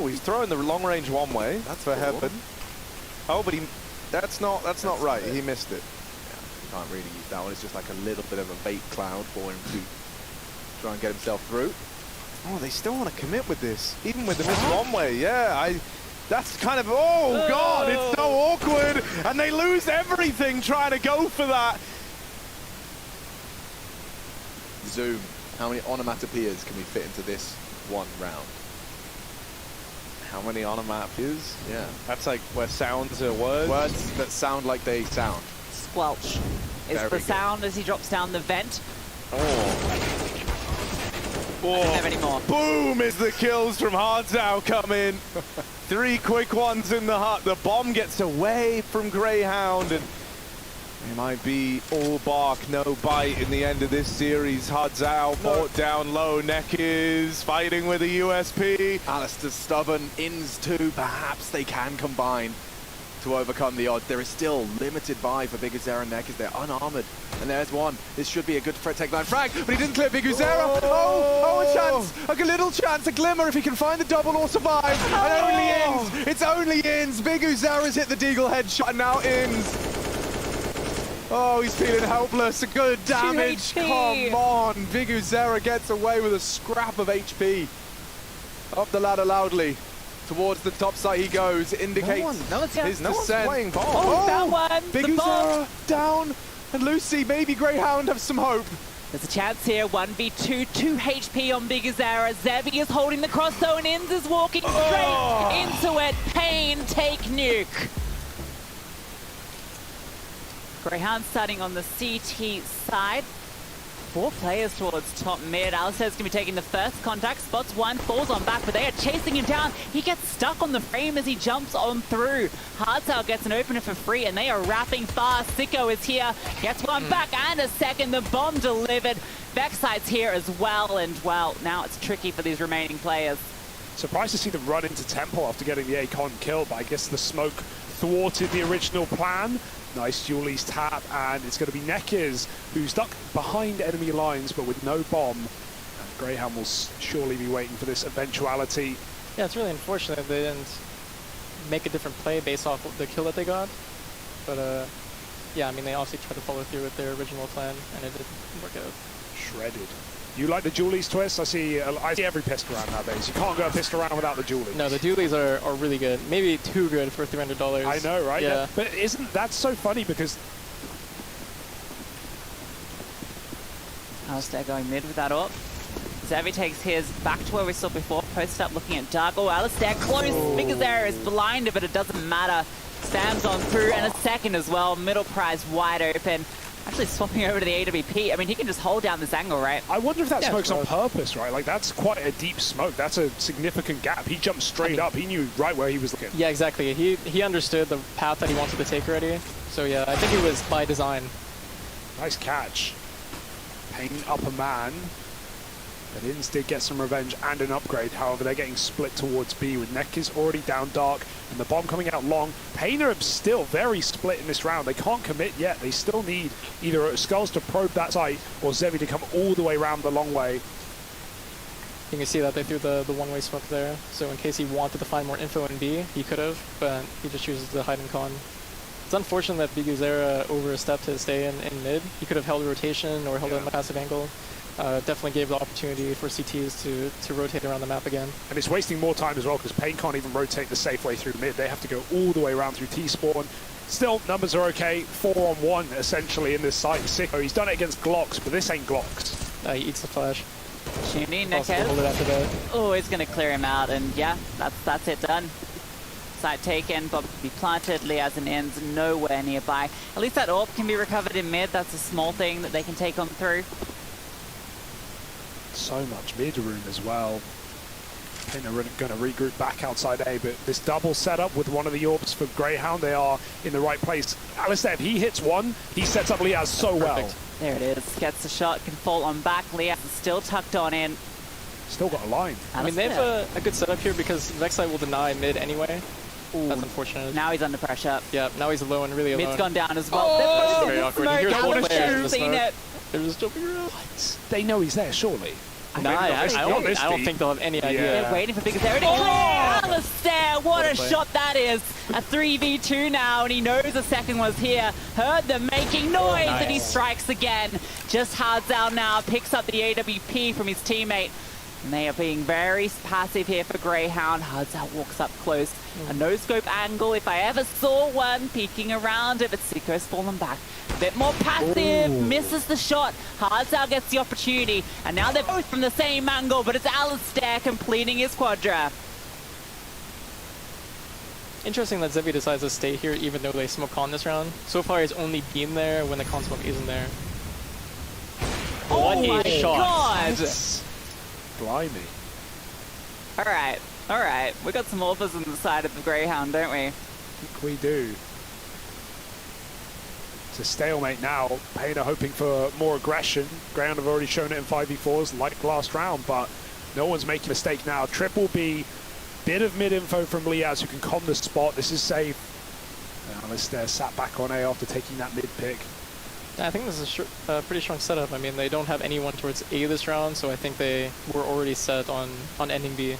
Oh, he's throwing the long range one way. That's for cool. Heaven. Oh, but that's not right. He missed it. Yeah, can't really use that one. It's just like a little bit of a bait cloud for him to try and get himself through. Oh, they still want to commit with this, even with the miss one way. Yeah, that's kind of, oh God, it's so awkward, and they lose everything trying to go for that. Zoom. How many onomatopoeias can we fit into this one round? How many onomatopoeias? Yeah. That's like where sounds are words. Words that sound like they sound. Squelch is the sound as he drops down the vent. Oh, I don't have any more. Boom is the kills from Hardzao coming. 3 quick ones in the hut. The bomb gets away from Greyhound, and it might be all bark, no bite in the end of this series. Hardzao brought down low. Neck is fighting with a USP. Alistair's stubborn. Ins too. Perhaps they can combine to overcome the odds. There is still limited buy for Biguzera and Neck as they're unarmored. And there's one. This should be a good takedown frag, but he didn't clear Biguzera. Oh, a chance, a little chance, a glimmer if he can find the double or survive. And only Ins. It's only Ins. Biguzera's hit the Deagle headshot and now Ins. Oh, he's feeling helpless. Good damage. Come on. Biguzera gets away with a scrap of HP. Up the ladder loudly. Towards the top side he goes. Indicates his descent. Playing ball. Oh, that one. Biguzera down. And Lucy, maybe Greyhound have some hope. There's a chance here. 1v2, 2 HP on Biguzera. Zevi is holding the cross zone. Ins is walking straight into it. Pain, take nuke. Greyhound starting on the CT side. 4 players towards top mid. Alistair's going to be taking the first contact. Spots one, falls on back, but they are chasing him down. He gets stuck on the frame as he jumps on through. Hardzao gets an opener for free, and they are wrapping fast. Sicko is here, gets one back and a second. The bomb delivered. Backside's here as well, and well, now it's tricky for these remaining players. Surprised to see them run into Temple after getting the Akan kill, but I guess the smoke thwarted the original plan. Nice Julie's tap, and it's going to be Neckers, who's stuck behind enemy lines, but with no bomb. And Greyhound will surely be waiting for this eventuality. Yeah, it's really unfortunate they didn't make a different play based off of the kill that they got. But, yeah, I mean, they obviously tried to follow through with their original plan, and it didn't work out. Shredded. You like the Julie's twist? I see every pistol round nowadays. You can't go a pistol round without the Julie. No, the Julies are really good. Maybe too good for $300. I know, right? Yeah. But isn't that so funny because... Alistair going mid with that up. Zevi takes his back to where we saw before. Post up looking at Dark. Oh, Alistair close. Biguzera is blinded, but it doesn't matter. Sam's on through, and a second as well. Middle prize wide open. Actually swapping over to the AWP. I mean, he can just hold down this angle, right? I wonder if that smoke's on purpose, right? Like, that's quite a deep smoke. That's a significant gap. He jumped straight up. He knew right where he was looking. Yeah, exactly. He understood the path that he wanted to take already. So, yeah, I think it was by design. Nice catch. Pain up a man. But Ins did get some revenge and an upgrade. However, they're getting split towards B with Neckers already down dark and the bomb coming out long. Pain are still very split in this round. They can't commit yet. They still need either Skulls to probe that site or Zevi to come all the way around the long way. You can see that they threw the one-way smoke there. So in case he wanted to find more info in B, he could have, but he just chooses to hide in con. It's unfortunate that Biguzera overstepped his stay in mid. He could have held a rotation or held a passive angle. Definitely gave the opportunity for CTs to rotate around the map again. And it's wasting more time as well because Pain can't even rotate the safe way through mid. They have to go all the way around through T-spawn. Still, numbers are okay. 4-on-1 essentially in this site. Sicko, he's done it against Glocks, but this ain't Glocks. He eats the flash. Tuning, Neckhead. Oh, he's going to clear him out, and yeah, that's it done. Site taken, but be planted. Liaz and Ins nowhere nearby. At least that AWP can be recovered in mid. That's a small thing that they can take on through. So much mid-room as well. I think they're going to regroup back outside A, but this double setup with one of the AWPs for Greyhound, they are in the right place. Alistair, if he hits one, he sets up Liaz so well. There it is. Gets the shot, can fall on back. Liaz is still tucked on in. Still got a line. I mean, they have a good setup here because Vexite will deny mid anyway. Ooh. That's unfortunate. Now he's under pressure. Yeah, now he's alone, really alone. Mid's gone down as well. Oh, very awkward. Smoke. He hears one player in the seen smoke. it. They're just jumping around. What? They know he's there, surely. No, I don't think they'll have any idea. They're waiting for Biguzera to clear. Alistair, what a shot that is. A 3v2 now, and he knows the second was here. Heard them making noise, and he strikes again. Just hards out now, picks up the AWP from his teammate. And they are being very passive here for Greyhound. Hardzal walks up close. A no-scope angle, if I ever saw one, peeking around it, but Siko's fallen back. A bit more passive, misses the shot. Hardzal gets the opportunity, and now they're both from the same angle, but it's Alistair completing his quadra. Interesting that Zevi decides to stay here even though they smoke con this round. So far he's only been there when the con smoke isn't there. Oh my shot. God! Blimey. All right. We got some offers on the side of the Greyhound, don't we? I think we do. It's a stalemate now. Pain are hoping for more aggression. Greyhound have already shown it in 5v4s like last round, but no one's making a mistake now. Triple B, bit of mid-info from Liaz who can calm the spot. This is safe. Alistair sat back on A after taking that mid-pick. I think this is a pretty strong setup. I mean, they don't have anyone towards A this round, so I think they were already set on ending B.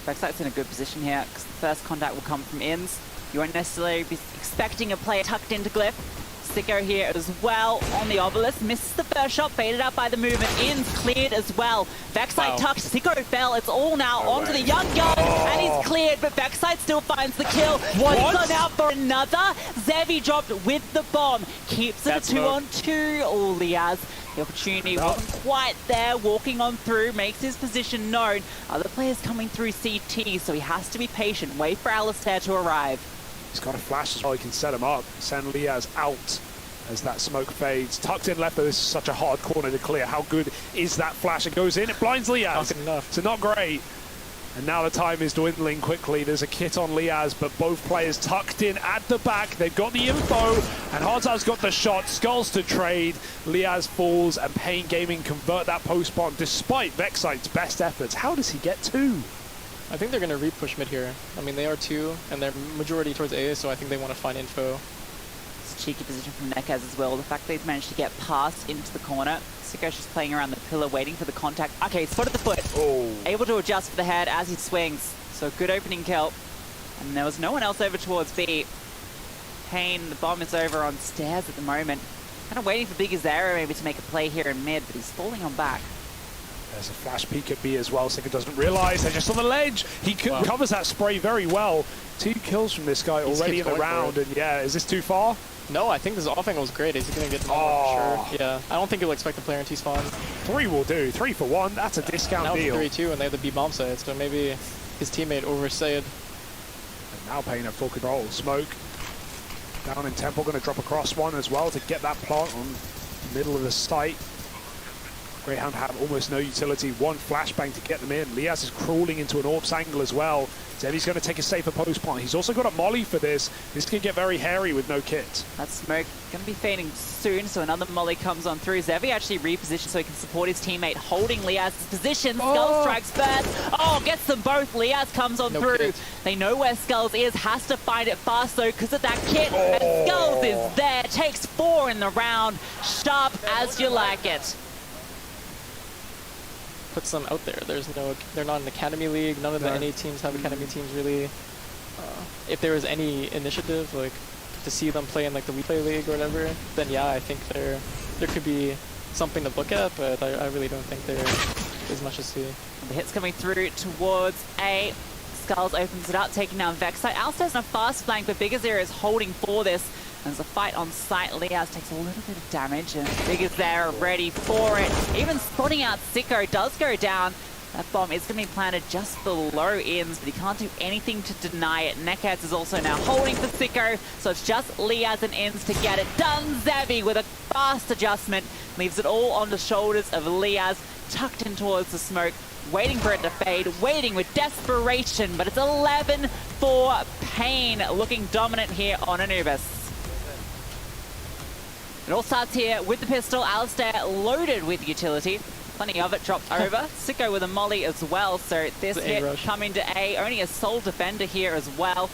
Backsight's in a good position here, because the first contact will come from Inns. You won't necessarily be expecting a player tucked into Glyph. Sicko here as well on the obelisk. Misses the first shot, baited out by the movement. Inns cleared as well. Vexite tucked, Sicko fell. It's all now onto the young gun, and he's cleared, but Vexite still finds the kill. He's gone out for another. Zevi dropped with the bomb. Keeps it a 2-on-2. Oh, Liaz. The opportunity wasn't quite there. Walking on through, makes his position known. Other players coming through CT, so he has to be patient. Wait for Alistair to arrive. He's got a flash as well. He can set him up. Send Liaz out as that smoke fades. Tucked in left, though. This is such a hard corner to clear. How good is that flash? It goes in. It blinds Liaz. Not good enough. So not great. And now the time is dwindling quickly. There's a kit on Liaz, but both players tucked in at the back. They've got the info, and Hardzal's got the shot. Skulls to trade. Liaz falls, and Pain Gaming convert that post-spawn despite Vexite's best efforts. How does he get two? I think they're going to re-push mid here. I mean, they are two, and they're majority towards A, so I think they want to find info. It's a cheeky position from Nekaz as well. The fact they've managed to get past into the corner. Siko's just playing around the pillar, waiting for the contact. Okay, spotted the foot. Able to adjust for the head as he swings. So good opening kill. And there was no one else over towards B. Pain, the bomb is over on stairs at the moment. Kind of waiting for Big Azera maybe to make a play here in mid, but he's falling on back. There's a flash peek at B as well. Sika doesn't realize they're just on the ledge. He covers that spray very well. 2 kills from this guy already in the round. And yeah, is this too far? No, I think this off angle is great. He's going to get the for sure. Yeah, I don't think he'll expect the player in T-spawn. 3 will do. 3 for 1. That's a discount now deal. Now 3-2, and they have the B bomb side, so maybe his teammate overstayed. And now Pain at full control. Smoke down in Temple, going to drop across one as well to get that plant on the middle of the site. Greyhound have almost no utility. 1 flashbang to get them in. Liaz is crawling into an Orbs angle as well. Zevi's going to take a safer post plant. He's also got a molly for this. This can get very hairy with no kit. That smoke going to be fading soon, so another molly comes on through. Zevi actually repositioned so he can support his teammate, holding Liaz's position. Skull strikes first. Oh, gets them both. Liaz comes on through. Kit. They know where Skulls is. Has to find it fast, though, because of that kit. And Skulls is there. Takes 4 in the round. Sharp as you like it. Puts them out there. They're not an academy league. None of the NA teams have academy teams really. If there was any initiative, like to see them play in like the replay league or whatever, then yeah, I think there could be something to look at. But I really don't think there is much to see. The hits coming through towards A. Skulls opens it up, taking down Vexite. Alistair's on a fast flank, but Big Azera is holding for this. There's a fight on site. Liaz takes a little bit of damage, and Big Azera ready for it. Even spotting out Sicko does go down. That bomb is going to be planted just below Inns, but he can't do anything to deny it. Nekaz is also now holding for Sicko, so it's just Liaz and Inns to get it done. Zevi with a fast adjustment leaves it all on the shoulders of Liaz, tucked in towards the smoke, waiting for it to fade, waiting with desperation, but it's 11 for Pain, looking dominant here on Anubis. It all starts here with the pistol. Alistair loaded with utility. Plenty of it dropped over. Sicko with a molly as well. So this hit coming to A. Only a sole defender here as well.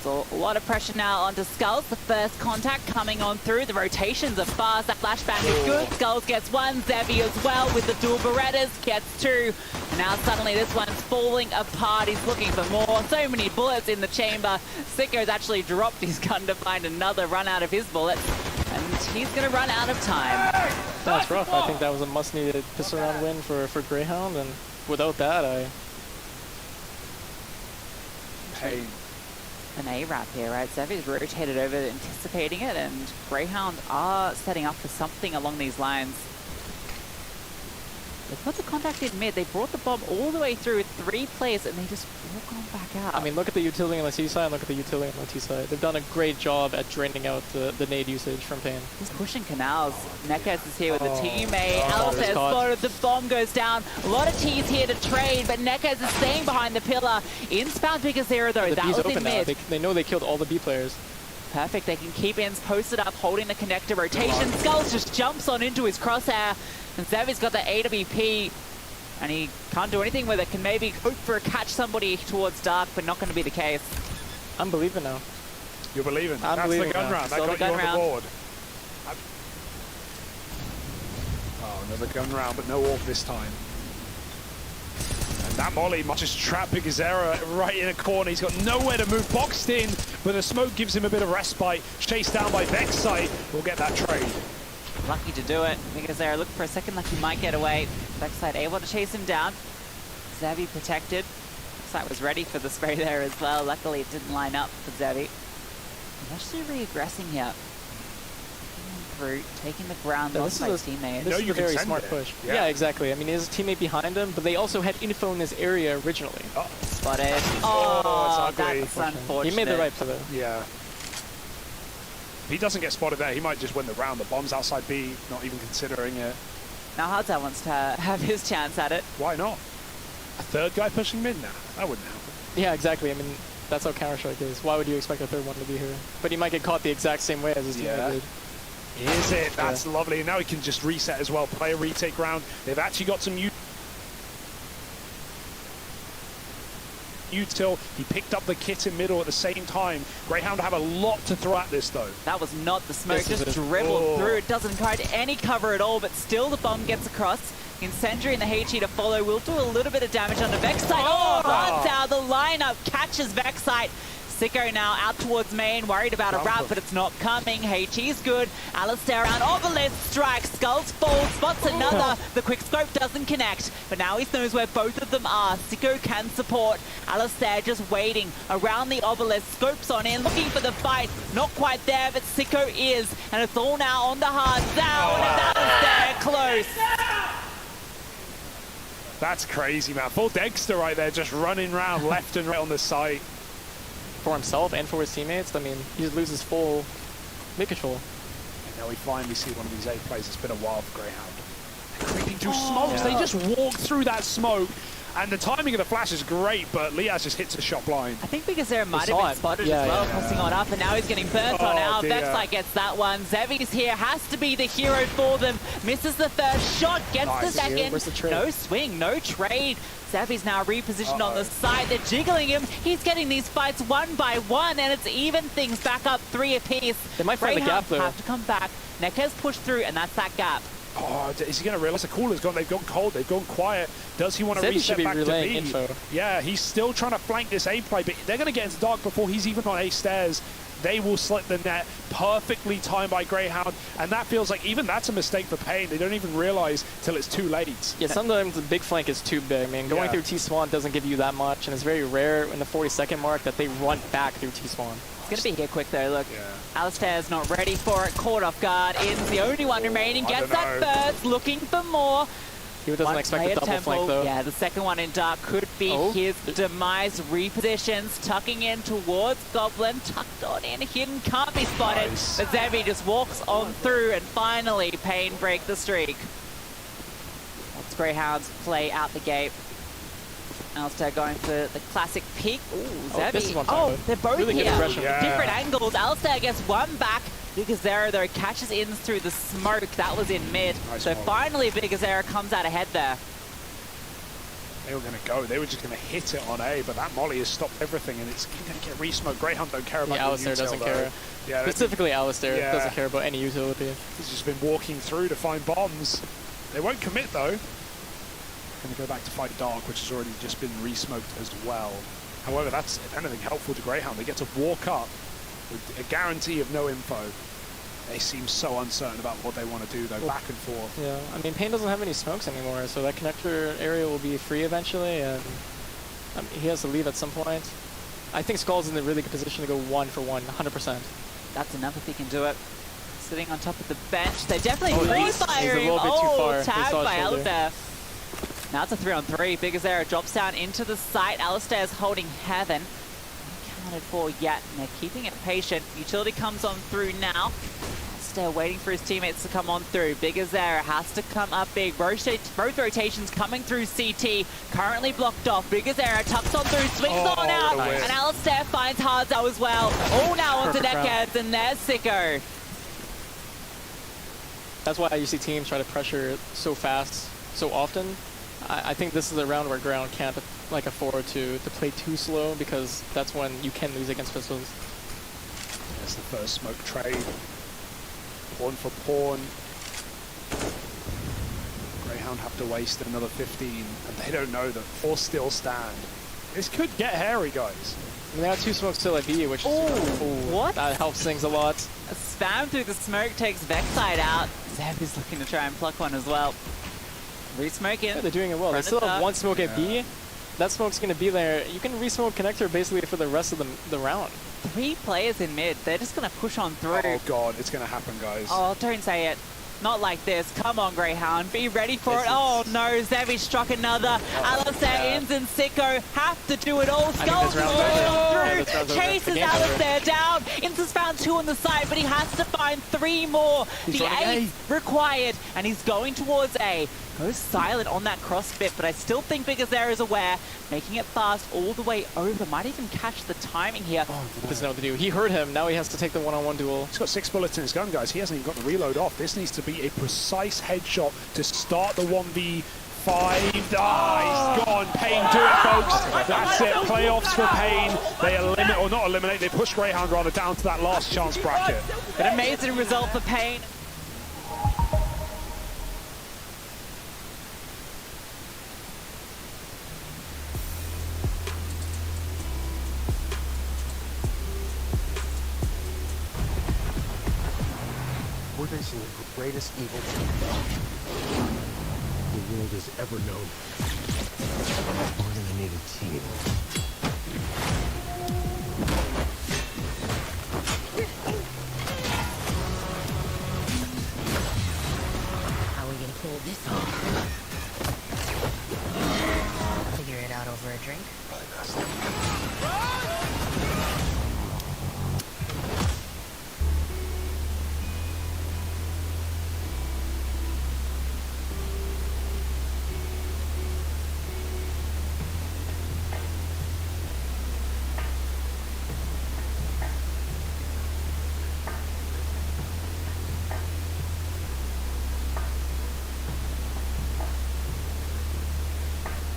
So a lot of pressure now onto Skulls. The first contact coming on through. The rotations are fast. That flashbang is good. Skulls gets one. Zevi as well with the dual Berettas gets two. Now suddenly this one's falling apart. He's looking for more. So many bullets in the chamber. Sicko's actually dropped his gun to find another run out of his bullets. And he's going to run out of time. That's rough. I think that was a must-needed pistol round win for Greyhound, and without that, Pain. An A-wrap here, right? Zevi's rotated over, anticipating it, and Greyhound are setting up for something along these lines. They put the contact in mid. They brought the bomb all the way through 3 players, and they just walk on back out. I mean, look at the utility on the C side and look at the utility on the T side. They've done a great job at draining out the nade usage from Pain. He's pushing canals. Nekes is here with the teammate. Oh, Alistair spotted. The bomb goes down. A lot of T's here to trade, but Nekes is staying behind the pillar. Inbound Big Zero though. The That B's was open in now. mid. They know they killed all the B players. Perfect. They can keep ins posted up, holding the connector rotation. Skulls just jumps on into his crosshair, and Zevi's got the AWP. And he can't do anything with it. Can maybe hope for a catch somebody towards dark, but not going to be the case. I'm believing now. You're believing. I'm That's believing the gun now. round. That Still got the you gun on round. the board. Oh, another gun round, but no AWP this time. And that molly might just trap Big Zera right in a corner. He's got nowhere to move. Boxed in, but the smoke gives him a bit of respite. Chased down by Vexite. We'll get that trade. Lucky to do it. Because they're looking for a second, like he might get away. Backside able to chase him down. Zevi protected. Backside was ready for the spray there as well. Luckily it didn't line up for Zevi. He's actually re-aggressing here. Through, taking the ground Yeah, lost by his teammate. This is you a can very send smart it. push. Yeah. Yeah, exactly. I mean, he has a teammate behind him, but they also had info in this area originally. Spotted. Oh, it's ugly. That's unfortunate. He made the right play though. Yeah. If he doesn't get spotted there, he might just win the round. The bomb's outside B, not even considering it. Now Hardza wants to have his chance at it. Why not? A third guy pushing mid now? That wouldn't happen. Yeah, exactly. I mean, that's how Counter-Strike is. Why would you expect a third one to be here? But he might get caught the exact same way as his teammate did. Is it? That's lovely. Now he can just reset as well. Play a retake round. They've actually got some util. He picked up the kit in middle at the same time. Greyhound have a lot to throw at this though. That was not the smoke, This is just it. dribbled through. It doesn't provide any cover at all, but still the bomb gets across. Incendiary and the HE to follow will do a little bit of damage on the Vexite. Oh, runs out. The lineup catches Vexite. Sicko now out towards main, worried about a wrap, but it's not coming. HE's good. Alistair around, Obelisk strikes, Skulls falls, spots another. The quick scope doesn't connect, but now he knows where both of them are. Sicko can support. Alistair just waiting around the Obelisk, scopes on in, looking for the fight. Not quite there, but Sicko is, and it's all now on the hard down, and Alistair close. That's crazy, man. Full Dexter right there, just running around left and right on the site. For himself and for his teammates, I mean, he loses full mid control. And now we finally see one of these A plays. It's been a while for Greyhound. They're creeping through smokes. They just walk through that smoke. And the timing of the flash is great, but Liaz just hits a shot blind. I think because there might have been spotted as well, crossing on up, and now he's getting burnt on out. Vexite gets that one. Zevi's here, has to be the hero for them. Misses the first shot, gets the second. Where's the trade? No swing, no trade. Zevi's now repositioned on the side. They're jiggling him. He's getting these fights one by one, and it's even things back up 3 apiece. They might find the gap, though. Have to come back. Nekes pushed through, and that's that gap. Oh, is he going to realize the cooler's gone? They've gone cold. They've gone quiet. Does he want to reset back to B? Info. Yeah, he's still trying to flank this A play, but they're going to get into dark before he's even on A stairs. They will slip the net. Perfectly timed by Greyhound, and that feels like even that's a mistake for Pain. They don't even realize till it's too late. Yeah, sometimes the big flank is too big. I mean, going through T-Swan doesn't give you that much, and it's very rare in the 40-second mark that they run back through T-Swan. It's going to be here quick though, look. Alistair's not ready for it, caught off guard. In's the only one remaining, gets that first, looking for more. He doesn't expect a double flank though. Yeah, the second one in dark could be his demise. Repositions, tucking in towards Goblin, tucked on in, hidden, can't be spotted. But Zevi just walks on through, and finally Pain break the streak. Let's Greyhounds play out the gate. Alistair going for the classic peek. Ooh, Zevi. They're both really here. Different angles. Alistair gets one back. Bigazera, though, catches in through the smoke. That was in mid. So finally, Bigazera comes out ahead there. they were going to go. They were just going to hit it on A, but that molly has stopped everything, and it's going to get re-smoked. Greyhound don't care about Yeah, the Alistair util, doesn't though. care. Yeah, Specifically, Alistair yeah. doesn't care about any utility. He's just been walking through to find bombs. They won't commit, though. Going to go back to fight Dark, which has already just been re-smoked as well. However, that's, if anything, helpful to Greyhound. They get to walk up with a guarantee of no info. They seem so uncertain about what they want to do, though, back and forth. Yeah, I mean, Payne doesn't have any smokes anymore, so that connector area will be free eventually, and he has to leave at some point. I think Skull's in a really good position to go 1 for 1, 100%. That's enough if he can do it. Sitting on top of the bench. They're definitely he's firing. a little bit too far. Tagged by Shoulder. Alistair. Now it's a 3-on-3. Big Azera drops down into the site. Alistair's holding Heaven. Not counted for yet, and they're keeping it patient. Utility comes on through now. Alistair waiting for his teammates to come on through. Big Azera has to come up big. Both rotations coming through CT. Currently blocked off. Big Azera tucks on through, swings on out, nice. and Alistair finds Hardzo as well. All now onto Perfect Neckheads, and there's Sicko. That's why you see teams try to pressure so fast, so often. I think this is a round where Ground can't like afford to play too slow, because that's when you can lose against pistols. There's the first smoke trade. Pawn for pawn. Greyhound have to waste another 15, and they don't know that 4 still stand. This could get hairy, guys. And they have 2 smokes still at B, which what? that helps things a lot. A spam through the smoke takes Vexside out. Zeb is looking to try and pluck one as well. Re-smoke it. Yeah, they're doing it well. They still have 1 smoke at B. That smoke's going to be there. You can re-smoke connector basically for the rest of the round. 3 players in mid. They're just going to push on through. Oh god, it's going to happen, guys. Oh, don't say it. Not like this. Come on, Greyhound. Be ready for it. Oh no, Zevi struck another. Alistair, Inns and Sicko have to do it all. Skulls is on through. Chases Alistair down. Inns has found 2 on the side, but he has to find 3 more. The 8 required, and he's going towards A. Goes silent on that cross bit, but I still think Big Azera is aware. Making it fast all the way over. Might even catch the timing here. Doesn't know what to do. He heard him. Now he has to take the one-on-one duel. He's got 6 bullets in his gun, guys. He hasn't even got the reload off. This needs to be a precise headshot to start the 1v5. Ah, he's gone. Payne, do it, folks. That's it. Playoffs for Payne. They eliminate, or not eliminate, they push Greyhound rather down to that last chance bracket. An amazing result for Payne. We're facing the greatest evil the world has ever known. We're gonna need a team.